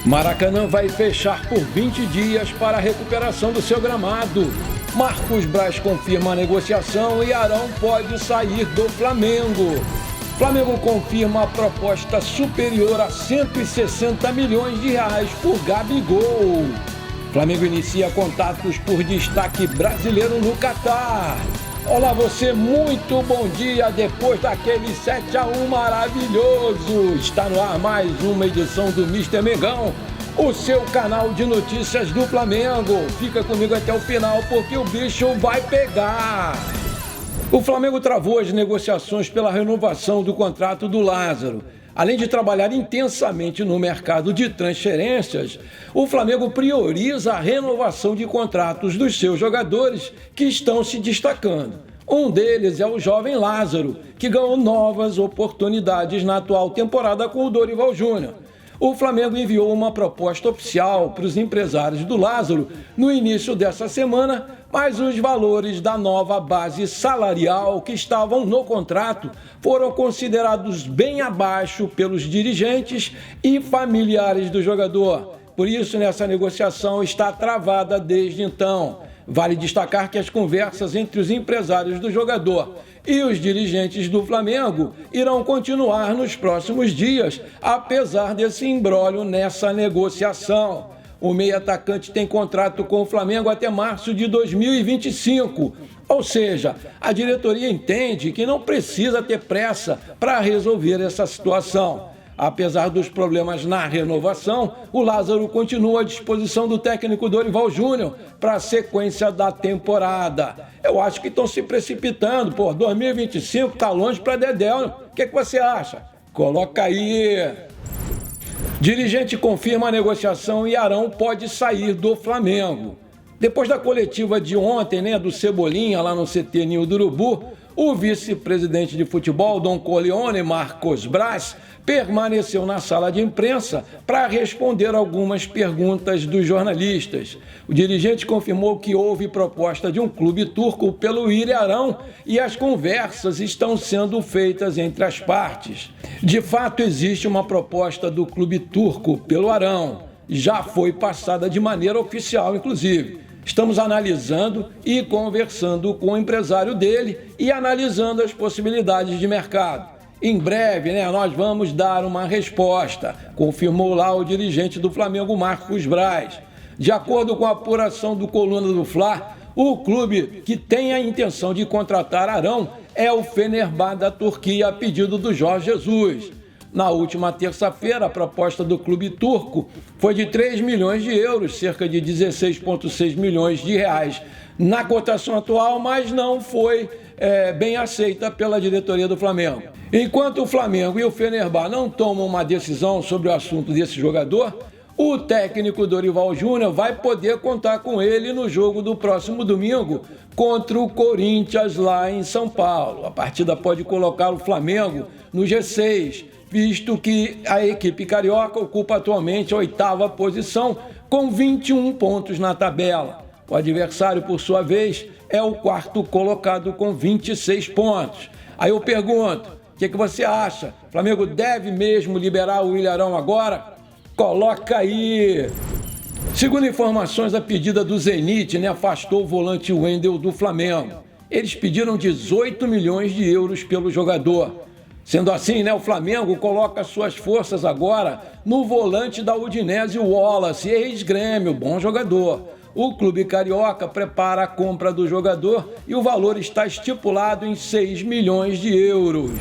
Maracanã vai fechar por 20 dias para a recuperação do seu gramado. Marcos Braz confirma a negociação e Arão pode sair do Flamengo. Flamengo confirma a proposta superior a 160 milhões de reais por Gabigol. Flamengo inicia contatos por destaque brasileiro no Catar. Olá você, muito bom dia depois daquele 7-1 maravilhoso. Está no ar mais uma edição do Mister Mengão, o seu canal de notícias do Flamengo. Fica comigo até o final porque o bicho vai pegar. O Flamengo travou as negociações pela renovação do contrato do Lázaro. Além de trabalhar intensamente no mercado de transferências, o Flamengo prioriza a renovação de contratos dos seus jogadores que estão se destacando. Um deles é o jovem Lázaro, que ganhou novas oportunidades na atual temporada com o Dorival Júnior. O Flamengo enviou uma proposta oficial para os empresários do Lázaro no início dessa semana, mas os valores da nova base salarial que estavam no contrato foram considerados bem abaixo pelos dirigentes e familiares do jogador. Por isso, nessa negociação está travada desde então. Vale destacar que as conversas entre os empresários do jogador e os dirigentes do Flamengo irão continuar nos próximos dias, apesar desse imbróglio nessa negociação. O meio-atacante tem contrato com o Flamengo até março de 2025, ou seja, a diretoria entende que não precisa ter pressa para resolver essa situação. Apesar dos problemas na renovação, o Lázaro continua à disposição do técnico Dorival Júnior para a sequência da temporada. Eu acho que estão se precipitando, 2025 está longe para Dedéu. O que você acha? Coloca aí. Dirigente confirma a negociação e Arão pode sair do Flamengo. Depois da coletiva de ontem, do Cebolinha, lá no CT Ninho do Urubu, o vice-presidente de futebol, Don Corleone, Marcos Braz, permaneceu na sala de imprensa para responder algumas perguntas dos jornalistas. O dirigente confirmou que houve proposta de um clube turco pelo Willian Arão e as conversas estão sendo feitas entre as partes. De fato, existe uma proposta do clube turco pelo Arão. Já foi passada de maneira oficial, inclusive. Estamos analisando e conversando com o empresário dele e analisando as possibilidades de mercado. Em breve, nós vamos dar uma resposta, confirmou lá o dirigente do Flamengo, Marcos Braz. De acordo com a apuração do Coluna do Fla, o clube que tem a intenção de contratar Arão é o Fenerbahçe da Turquia, a pedido do Jorge Jesus. Na última terça-feira, a proposta do clube turco foi de 3 milhões de euros, cerca de 16,6 milhões de reais na cotação atual, mas não foi bem aceita pela diretoria do Flamengo. Enquanto o Flamengo e o Fenerbahçe não tomam uma decisão sobre o assunto desse jogador, o técnico Dorival Júnior vai poder contar com ele no jogo do próximo domingo contra o Corinthians lá em São Paulo. A partida pode colocar o Flamengo no G6, visto que a equipe carioca ocupa atualmente a 8ª posição com 21 pontos na tabela. O adversário, por sua vez, é o 4º colocado com 26 pontos. Aí eu pergunto, o que você acha? O Flamengo deve mesmo liberar o Willian Arão agora? Coloca aí! Segundo informações, a pedida do Zenit afastou o volante Wendel do Flamengo. Eles pediram 18 milhões de euros pelo jogador. Sendo assim, o Flamengo coloca suas forças agora no volante da Udinese, o Wallace, ex-Grêmio, bom jogador. O clube carioca prepara a compra do jogador e o valor está estipulado em 6 milhões de euros.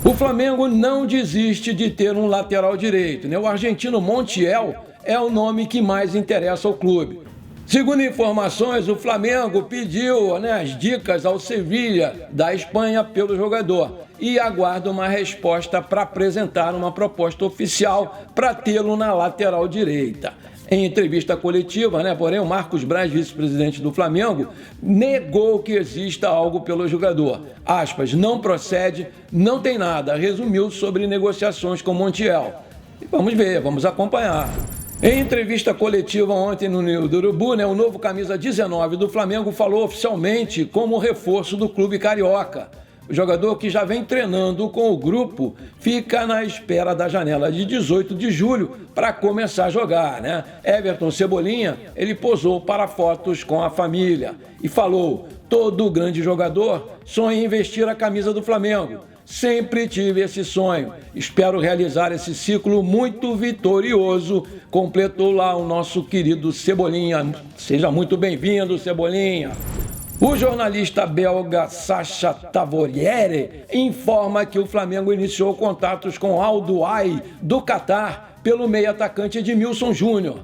O Flamengo não desiste de ter um lateral direito. O argentino Montiel é o nome que mais interessa ao clube. Segundo informações, o Flamengo pediu as dicas ao Sevilla da Espanha pelo jogador e aguarda uma resposta para apresentar uma proposta oficial para tê-lo na lateral direita. Em entrevista coletiva, porém, o Marcos Braz, vice-presidente do Flamengo, negou que exista algo pelo jogador. Aspas, não procede, não tem nada, resumiu sobre negociações com Montiel. E vamos ver, vamos acompanhar. Em entrevista coletiva ontem no Ninho do Urubu, o novo camisa 19 do Flamengo falou oficialmente como reforço do clube carioca. O jogador, que já vem treinando com o grupo, fica na espera da janela de 18 de julho para começar a jogar, né? Everton Cebolinha, ele posou para fotos com a família e falou: todo grande jogador sonha em vestir a camisa do Flamengo. Sempre tive esse sonho. Espero realizar esse ciclo muito vitorioso. Completou lá o nosso querido Cebolinha. Seja muito bem-vindo, Cebolinha. O jornalista belga Sacha Tavoliere informa que o Flamengo iniciou contatos com Al Duhail do Catar pelo meio-atacante Edmilson Júnior.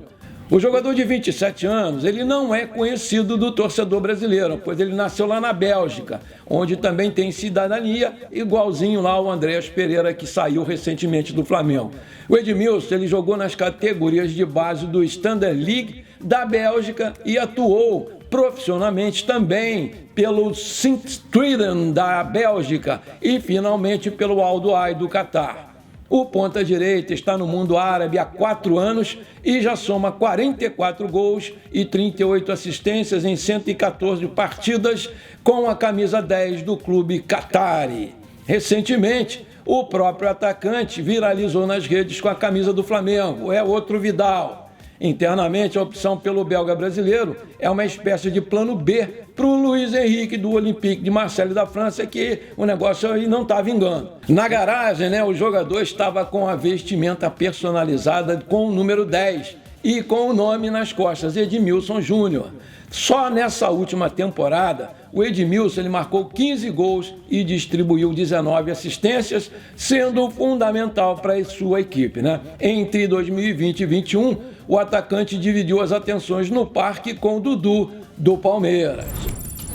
O jogador de 27 anos, ele não é conhecido do torcedor brasileiro, pois ele nasceu lá na Bélgica, onde também tem cidadania, igualzinho lá o Andréas Pereira, que saiu recentemente do Flamengo. O Edmilson, ele jogou nas categorias de base do Standard Liège da Bélgica e atuou profissionalmente também pelo Sint-Truiden da Bélgica e finalmente pelo Al Duhail do Catar. O ponta-direita está no mundo árabe há 4 anos e já soma 44 gols e 38 assistências em 114 partidas com a camisa 10 do clube Qatari. Recentemente, o próprio atacante viralizou nas redes com a camisa do Flamengo. É outro Vidal. Internamente, a opção pelo belga brasileiro é uma espécie de plano B para o Luiz Henrique do Olympique de Marseille da França, que o negócio aí não está vingando. Na garagem, né, o jogador estava com a vestimenta personalizada com o número 10 e com o nome nas costas, Edmilson Júnior. Só nessa última temporada, o Edmilson ele marcou 15 gols e distribuiu 19 assistências, sendo fundamental para a sua equipe, né? Entre 2020 e 2021, o atacante dividiu as atenções no parque com o Dudu, do Palmeiras.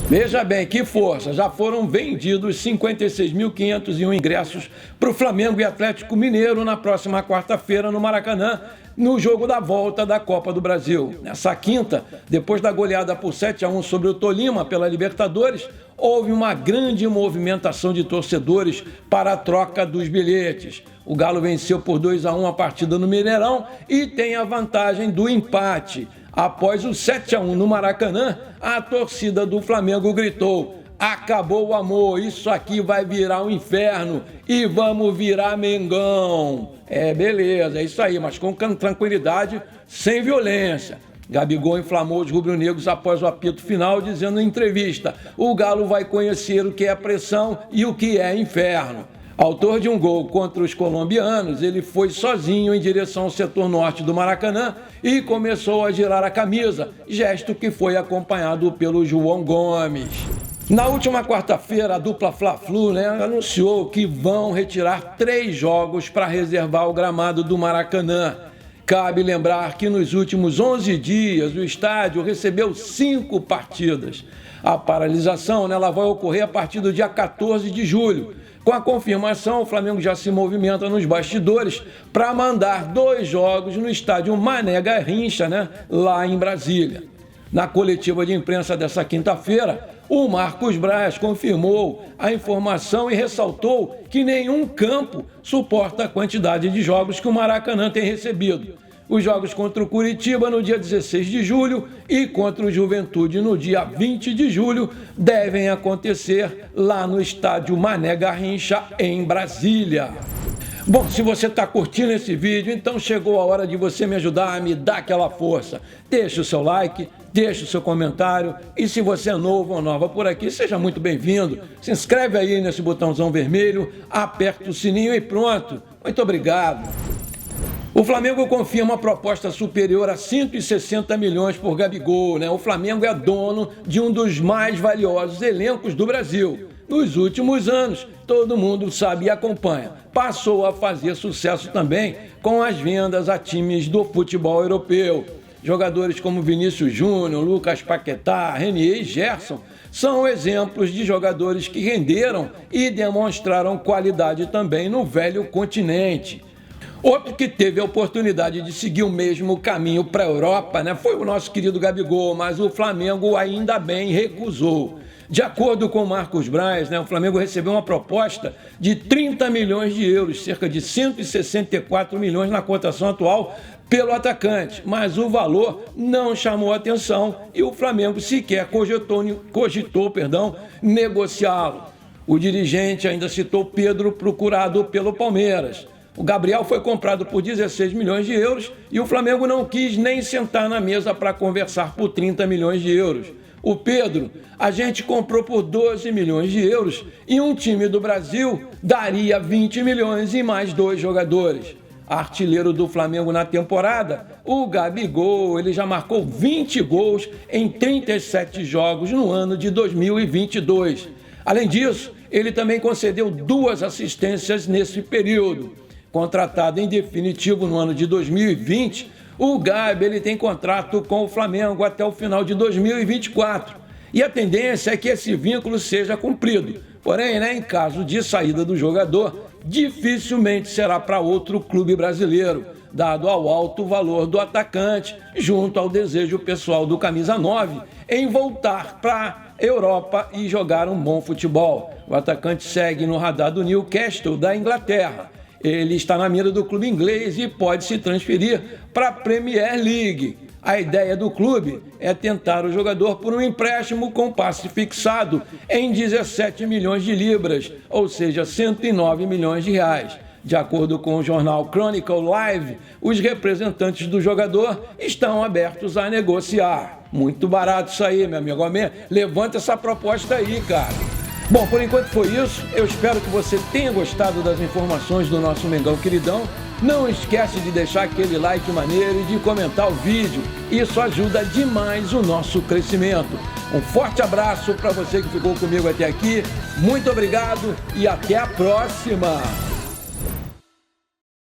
Veja bem, que força! Já foram vendidos 56.501 ingressos para o Flamengo e Atlético Mineiro na próxima quarta-feira no Maracanã, no jogo da volta da Copa do Brasil. Nessa quinta, depois da goleada por 7-1 sobre o Tolima pela Libertadores, houve uma grande movimentação de torcedores para a troca dos bilhetes. O Galo venceu por 2-1 a partida no Mineirão e tem a vantagem do empate. Após o 7-1 no Maracanã, a torcida do Flamengo gritou: acabou o amor, isso aqui vai virar um inferno e vamos virar Mengão. Beleza, é isso aí, mas com tranquilidade, sem violência. Gabigol inflamou os rubro-negros após o apito final, dizendo em entrevista: o Galo vai conhecer o que é pressão e o que é inferno. Autor de um gol contra os colombianos, ele foi sozinho em direção ao setor norte do Maracanã e começou a girar a camisa, gesto que foi acompanhado pelo João Gomes. Na última quarta-feira, a dupla Fla-Flu, anunciou que vão retirar 3 jogos para reservar o gramado do Maracanã. Cabe lembrar que nos últimos 11 dias o estádio recebeu 5 partidas. A paralisação ela vai ocorrer a partir do dia 14 de julho. Com a confirmação, o Flamengo já se movimenta nos bastidores para mandar 2 jogos no estádio Mané Garrincha, lá em Brasília. Na coletiva de imprensa dessa quinta-feira, o Marcos Braz confirmou a informação e ressaltou que nenhum campo suporta a quantidade de jogos que o Maracanã tem recebido. Os jogos contra o Curitiba no dia 16 de julho e contra o Juventude no dia 20 de julho devem acontecer lá no estádio Mané Garrincha, em Brasília. Bom, se você está curtindo esse vídeo, então chegou a hora de você me ajudar a me dar aquela força. Deixe o seu like, deixe o seu comentário e se você é novo ou nova por aqui, seja muito bem-vindo. Se inscreve aí nesse botãozão vermelho, aperta o sininho e pronto. Muito obrigado. O Flamengo confirma uma proposta superior a 160 milhões por Gabigol, O Flamengo é dono de um dos mais valiosos elencos do Brasil. Nos últimos anos, todo mundo sabe e acompanha, passou a fazer sucesso também com as vendas a times do futebol europeu. Jogadores como Vinícius Júnior, Lucas Paquetá, Renier e Gerson são exemplos de jogadores que renderam e demonstraram qualidade também no velho continente. Outro que teve a oportunidade de seguir o mesmo caminho para a Europa, foi o nosso querido Gabigol, mas o Flamengo ainda bem recusou. De acordo com o Marcos Braz, o Flamengo recebeu uma proposta de 30 milhões de euros, cerca de 164 milhões na cotação atual, pelo atacante, mas o valor não chamou atenção e o Flamengo sequer cogitou negociá-lo. O dirigente ainda citou Pedro, procurado pelo Palmeiras. O Gabriel foi comprado por 16 milhões de euros e o Flamengo não quis nem sentar na mesa para conversar por 30 milhões de euros. O Pedro, a gente comprou por 12 milhões de euros e um time do Brasil daria 20 milhões e mais 2 jogadores. Artilheiro do Flamengo na temporada, o Gabigol, ele já marcou 20 gols em 37 jogos no ano de 2022. Além disso, ele também concedeu 2 assistências nesse período. Contratado em definitivo no ano de 2020, o Gabi ele tem contrato com o Flamengo até o final de 2024. E a tendência é que esse vínculo seja cumprido. Porém, em caso de saída do jogador, dificilmente será para outro clube brasileiro, dado ao alto valor do atacante, junto ao desejo pessoal do camisa 9 em voltar para a Europa e jogar um bom futebol. O atacante segue no radar do Newcastle, da Inglaterra. Ele está na mira do clube inglês e pode se transferir para a Premier League. A ideia do clube é tentar o jogador por um empréstimo com passe fixado em 17 milhões de libras, ou seja, 109 milhões de reais. De acordo com o jornal Chronicle Live, os representantes do jogador estão abertos a negociar. Muito barato isso aí, meu amigo. Levanta essa proposta aí, cara. Bom, por enquanto foi isso. Eu espero que você tenha gostado das informações do nosso Mengão Queridão. Não esquece de deixar aquele like maneiro e de comentar o vídeo. Isso ajuda demais o nosso crescimento. Um forte abraço para você que ficou comigo até aqui. Muito obrigado e até a próxima!